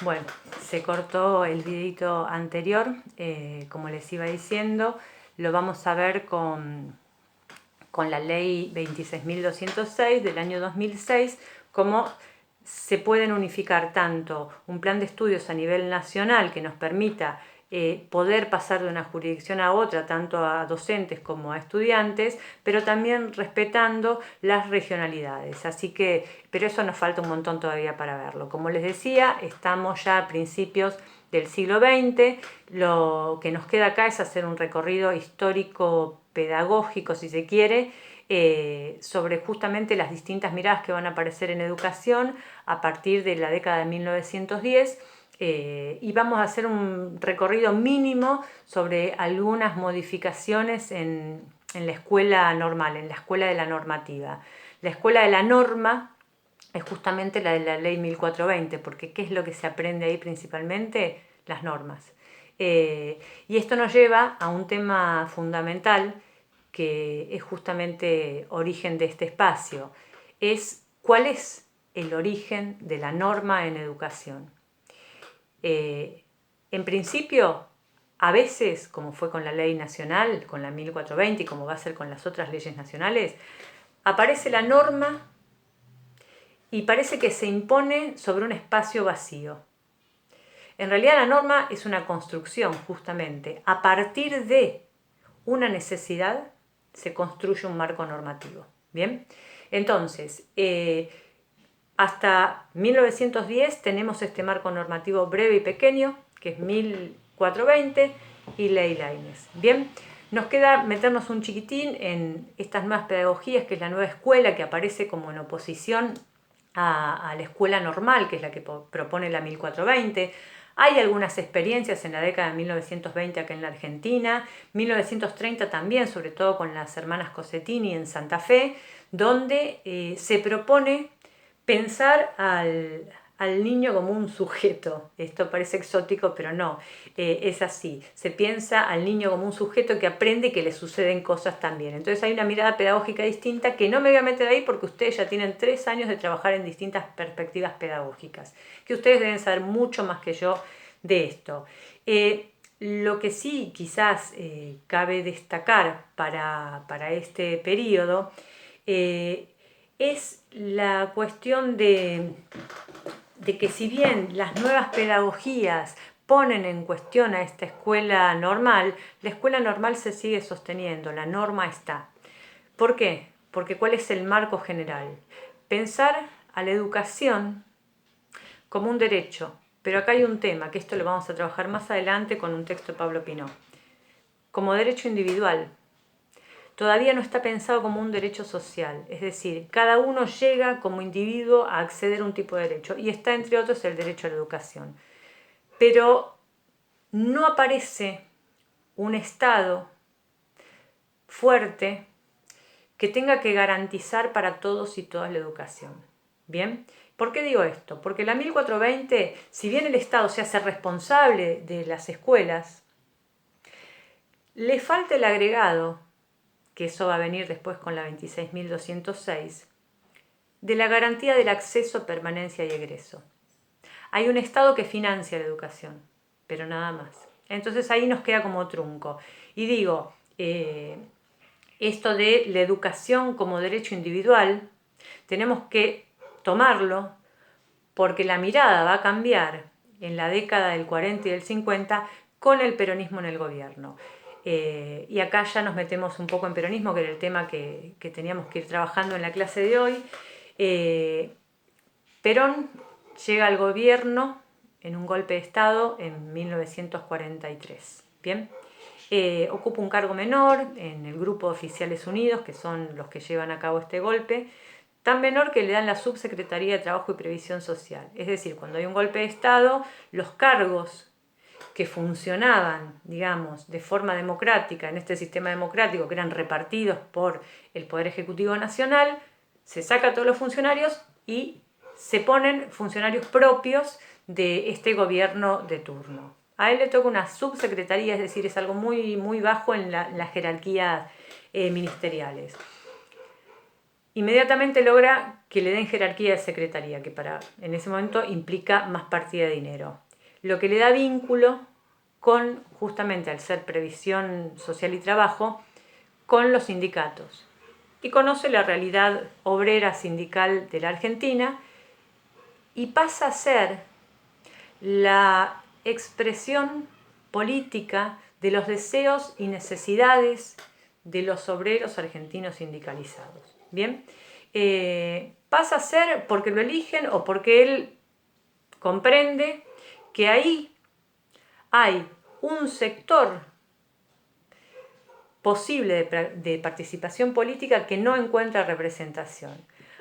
Bueno, se cortó el videito anterior, como les iba diciendo, lo vamos a ver con la ley 26.206 del año 2006, cómo se pueden unificar tanto un plan de estudios a nivel nacional que nos permita poder pasar de una jurisdicción a otra, tanto a docentes como a estudiantes, pero también respetando las regionalidades. Así que, pero eso nos falta un montón todavía para verlo. Como les decía, estamos ya a principios del siglo XX, lo que nos queda acá es hacer un recorrido histórico pedagógico, si se quiere, sobre justamente las distintas miradas que van a aparecer en educación a partir de la década de 1910, y vamos a hacer un recorrido mínimo sobre algunas modificaciones en la escuela normal, en la escuela de la normativa. La escuela de la norma es justamente la de la ley 1420, porque ¿qué es lo que se aprende ahí principalmente? Las normas. Y esto nos lleva a un tema fundamental que es justamente origen de este espacio, es cuál es el origen de la norma en educación. En principio, a veces, como fue con la ley nacional, con la 1420 y como va a ser con las otras leyes nacionales, aparece la norma y parece que se impone sobre un espacio vacío. En realidad la norma es una construcción, justamente. A partir de una necesidad se construye un marco normativo. ¿Bien? Entonces, hasta 1910 tenemos este marco normativo breve y pequeño, que es 1420 y Ley Laínez. Bien, nos queda meternos un chiquitín en estas nuevas pedagogías, que es la nueva escuela que aparece como en oposición a la escuela normal, que es la que propone la 1420. Hay algunas experiencias en la década de 1920 acá en la Argentina, 1930 también, sobre todo con las hermanas Cossettini en Santa Fe, donde se propone pensar al niño como un sujeto. Esto parece exótico, pero no, es así. Se piensa al niño como un sujeto que aprende y que le suceden cosas también. Entonces hay una mirada pedagógica distinta que no me voy a meter ahí porque ustedes ya tienen 3 años de trabajar en distintas perspectivas pedagógicas, que ustedes deben saber mucho más que yo de esto. Lo que sí quizás cabe destacar para este periodo es la cuestión de que si bien las nuevas pedagogías ponen en cuestión a esta escuela normal, la escuela normal se sigue sosteniendo, la norma está. ¿Por qué? Porque ¿cuál es el marco general? Pensar a la educación como un derecho, pero acá hay un tema, que esto lo vamos a trabajar más adelante con un texto de Pablo Pinó, como derecho individual. Todavía no está pensado como un derecho social, es decir, cada uno llega como individuo a acceder a un tipo de derecho y está entre otros el derecho a la educación. Pero no aparece un Estado fuerte que tenga que garantizar para todos y todas la educación. ¿Bien? ¿Por qué digo esto? Porque la 1420, si bien el Estado se hace responsable de las escuelas, le falta el agregado, que eso va a venir después con la 26.206, de la garantía del acceso, permanencia y egreso. Hay un Estado que financia la educación, pero nada más. Entonces ahí nos queda como trunco. Y digo, esto de la educación como derecho individual, tenemos que tomarlo porque la mirada va a cambiar en la década del 40 y del 50 con el peronismo en el gobierno. Y acá ya nos metemos un poco en peronismo, que era el tema que teníamos que ir trabajando en la clase de hoy. Perón llega al gobierno en un golpe de Estado en 1943. ¿Bien? Ocupa un cargo menor en el grupo de Oficiales Unidos, que son los que llevan a cabo este golpe, tan menor que le dan la Subsecretaría de Trabajo y Previsión Social. Es decir, cuando hay un golpe de Estado, los cargos que funcionaban, digamos, de forma democrática en este sistema democrático, que eran repartidos por el Poder Ejecutivo Nacional, se saca a todos los funcionarios y se ponen funcionarios propios de este gobierno de turno. A él le toca una subsecretaría, es decir, es algo muy, muy bajo en las jerarquías ministeriales. inmediatamente logra que le den jerarquía de secretaría, que en ese momento implica más partida de dinero. Lo que le da vínculo con, justamente al ser previsión social y trabajo, con los sindicatos. Y conoce la realidad obrera sindical de la Argentina y pasa a ser la expresión política de los deseos y necesidades de los obreros argentinos sindicalizados. Bien, pasa a ser porque lo eligen o porque él comprende que ahí hay un sector posible de participación política que no encuentra representación.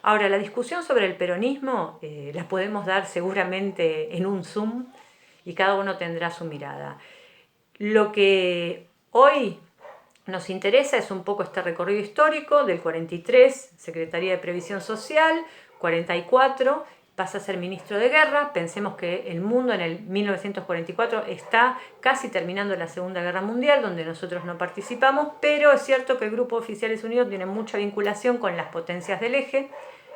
Ahora, la discusión sobre el peronismo la podemos dar seguramente en un Zoom y cada uno tendrá su mirada. Lo que hoy nos interesa es un poco este recorrido histórico del 43, Secretaría de Previsión Social, 44, pasa a ser ministro de Guerra. Pensemos que el mundo en el 1944 está casi terminando la Segunda Guerra Mundial, donde nosotros no participamos, pero es cierto que el Grupo Oficiales Unidos tiene mucha vinculación con las potencias del eje,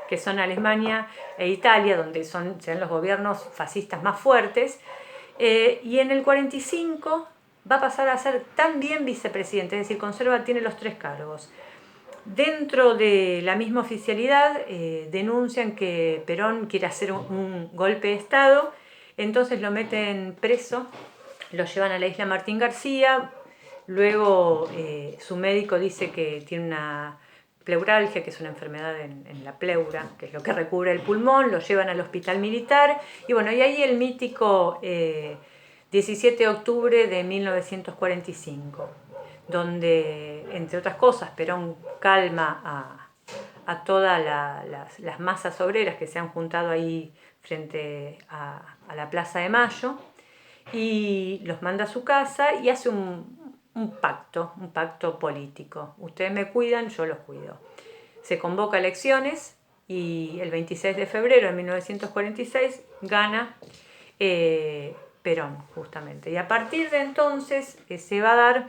que son Alemania e Italia, donde serán los gobiernos fascistas más fuertes, y en el 45 va a pasar a ser también vicepresidente, es decir, tiene los 3 cargos. Dentro de la misma oficialidad denuncian que Perón quiere hacer un golpe de Estado, entonces lo meten preso, lo llevan a la isla Martín García, luego su médico dice que tiene una pleuralgia, que es una enfermedad en la pleura, que es lo que recubre el pulmón, lo llevan al hospital militar, y bueno, y ahí el mítico 17 de octubre de 1945, donde, entre otras cosas, Perón calma a todas las masas obreras que se han juntado ahí frente a la Plaza de Mayo, y los manda a su casa y hace un pacto político. Ustedes me cuidan, yo los cuido. Se convoca elecciones y el 26 de febrero de 1946 gana Perón, justamente. Y a partir de entonces se va a dar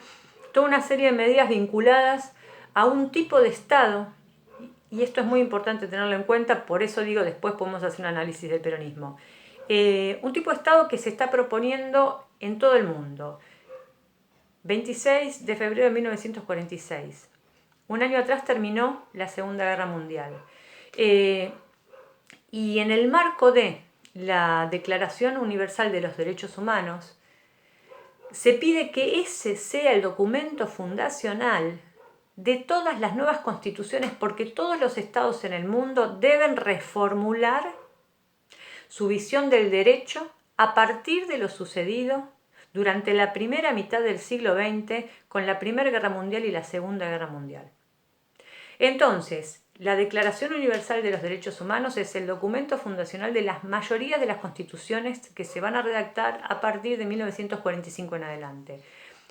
toda una serie de medidas vinculadas a un tipo de Estado, y esto es muy importante tenerlo en cuenta, por eso digo, después podemos hacer un análisis del peronismo. Un tipo de Estado que se está proponiendo en todo el mundo. 26 de febrero de 1946. Un año atrás terminó la Segunda Guerra Mundial. Y en el marco de la Declaración Universal de los Derechos Humanos, se pide que ese sea el documento fundacional de todas las nuevas constituciones, porque todos los estados en el mundo deben reformular su visión del derecho a partir de lo sucedido durante la primera mitad del siglo XX con la Primera Guerra Mundial y la Segunda Guerra Mundial. Entonces, la Declaración Universal de los Derechos Humanos es el documento fundacional de la mayoría de las constituciones que se van a redactar a partir de 1945 en adelante.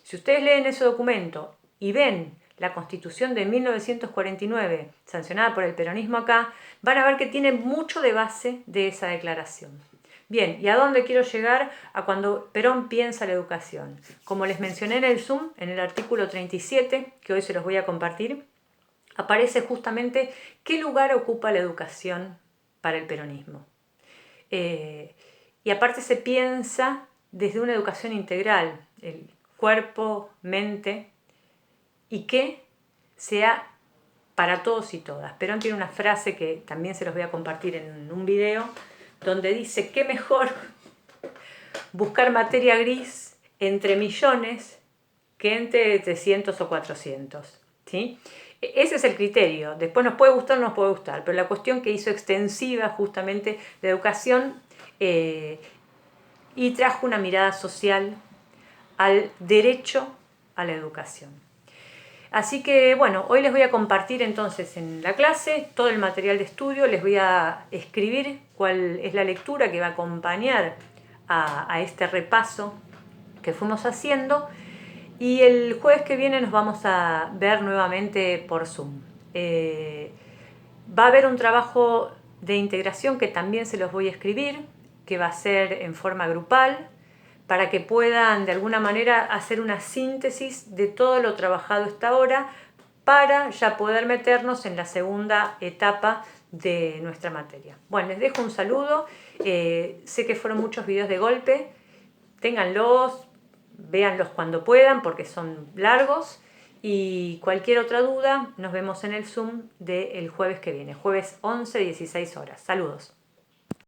Si ustedes leen ese documento y ven la Constitución de 1949, sancionada por el peronismo acá, van a ver que tiene mucho de base de esa declaración. Bien, ¿y a dónde quiero llegar? A cuando Perón piensa la educación. Como les mencioné en el Zoom, en el artículo 37, que hoy se los voy a compartir, aparece justamente qué lugar ocupa la educación para el peronismo. Y aparte se piensa desde una educación integral, el cuerpo, mente, y que sea para todos y todas. Perón tiene una frase que también se los voy a compartir en un video, donde dice: qué mejor buscar materia gris entre millones que entre 300 o 400. ¿Sí? Ese es el criterio. Después nos puede gustar o no nos puede gustar, pero la cuestión que hizo extensiva justamente la educación y trajo una mirada social al derecho a la educación. Así que bueno, hoy les voy a compartir entonces en la clase todo el material de estudio, les voy a escribir cuál es la lectura que va a acompañar a este repaso que fuimos haciendo, y el jueves que viene nos vamos a ver nuevamente por Zoom. Va a haber un trabajo de integración que también se los voy a escribir, que va a ser en forma grupal, para que puedan de alguna manera hacer una síntesis de todo lo trabajado hasta ahora, para ya poder meternos en la segunda etapa de nuestra materia. Bueno, les dejo un saludo. Sé que fueron muchos videos de golpe. Ténganlos, véanlos cuando puedan porque son largos. Y cualquier otra duda, nos vemos en el Zoom del jueves que viene, jueves 11, 16 horas. Saludos.